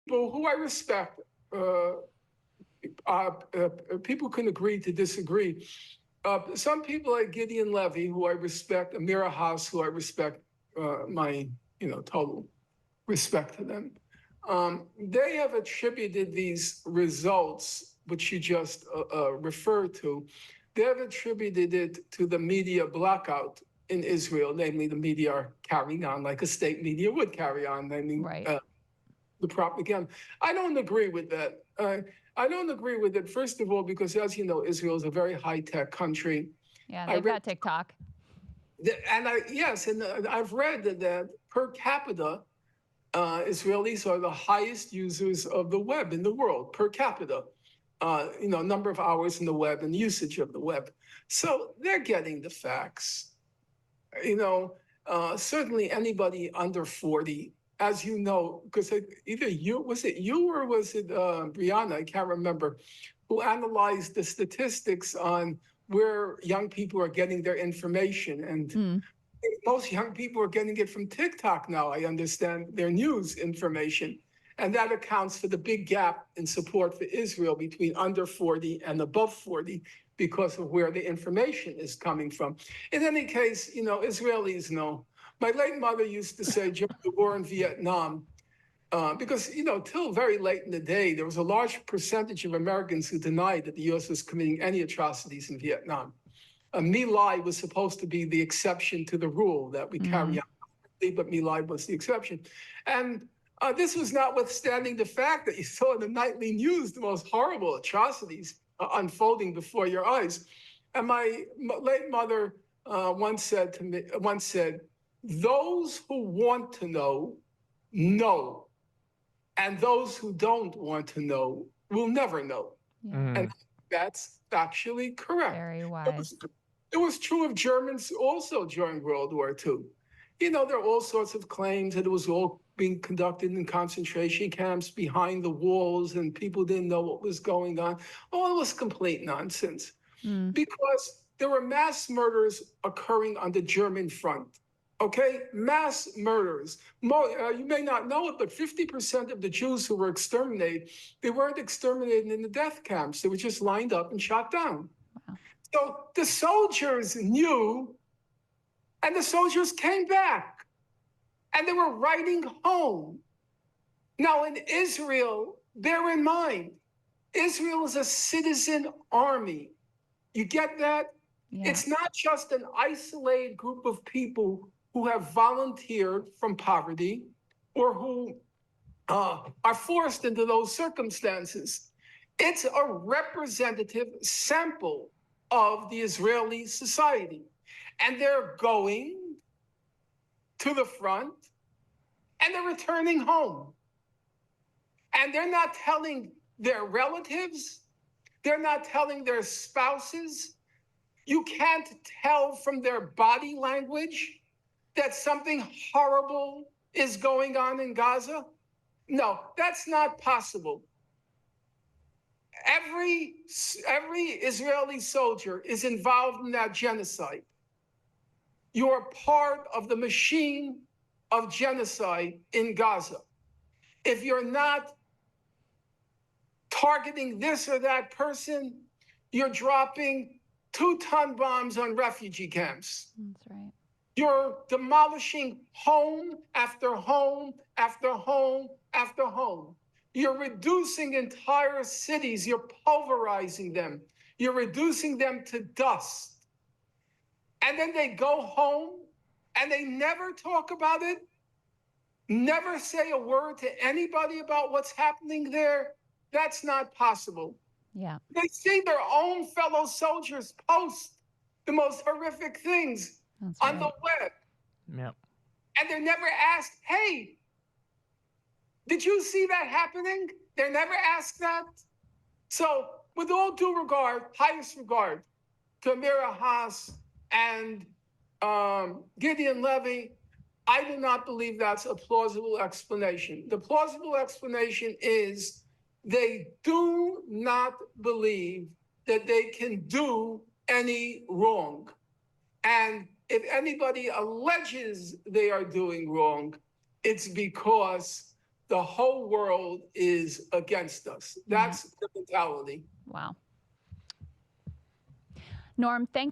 people who I respect, uh, people can agree to disagree. Some people like Gideon Levy, who I respect, Amira Haas, who I respect, my total respect to them. They have attributed these results, which you just referred to, they have attributed it to the media blackout in Israel, namely the media are carrying on like a state media would carry on, namely Right. the propaganda. I don't agree with that. I don't agree with it, first of all, because as you know, Israel is a very high tech country. Yeah, I they've read, got TikTok. yes, and I've read that per capita, Israelis are the highest users of the web in the world per capita. Number of hours in the web and usage of the web. So they're getting the facts. You know, Certainly anybody under 40, as you know, because either you or was it Brianna? I can't remember, who analyzed the statistics on where young people are getting their information. And Mm. most young people are getting it from TikTok now. I understand their news information. And that accounts for the big gap in support for Israel between under 40 and above 40 because of where the information is coming from. In any case, Israelis know. My late mother used to say during the war in Vietnam, because, till very late in the day, there was a large percentage of Americans who denied that the U.S. was committing any atrocities in Vietnam. My Lai was supposed to be the exception to the rule that we carry Mm. on, but My Lai was the exception. And this was notwithstanding the fact that you saw in the nightly news the most horrible atrocities unfolding before your eyes. And my late mother once said, "Those who want to know, and those who don't want to know will never know." Yeah. And Mm. that's factually correct. Very It was, wise. it was true of Germans also during World War II. There are all sorts of claims that it was all being conducted in concentration camps behind the walls and people didn't know what was going on. All it was complete nonsense Mm. because there were mass murders occurring on the German front. Okay, mass murders. You may not know it, but 50% of the Jews who were exterminated, they weren't exterminated in the death camps. They were just lined up and shot down. Wow. So the soldiers knew, and the soldiers came back, and they were writing home. Now, in Israel, bear in mind, Israel is a citizen army. You get that? Yeah. It's not just an isolated group of people who have volunteered from poverty or who are forced into those circumstances. It's a representative sample of the Israeli society. And they're going to the front and they're returning home. And they're not telling their relatives, they're not telling their spouses. You can't tell from their body language that something horrible is going on in Gaza. No, that's not possible. Every every Israeli soldier is involved in that genocide. You're part of the machine of genocide in Gaza. If you're not targeting this or that person, you're dropping 2-ton bombs on refugee camps. That's right. You're demolishing home after home after home after home. You're reducing entire cities. You're pulverizing them. You're reducing them to dust. And then they go home and they never talk about it, never say a word to anybody about what's happening there. That's not possible. Yeah. They see their own fellow soldiers post the most horrific things That's on the right. web. Yep. And they're never asked, "Hey, did you see that happening?" They're never asked that. So, with all due regard, highest regard to Amira Haas and Gideon Levy, I do not believe that's a plausible explanation. The plausible explanation is they do not believe that they can do any wrong. And if anybody alleges they are doing wrong, it's because the whole world is against us. That's the mentality. Wow. Norm, thank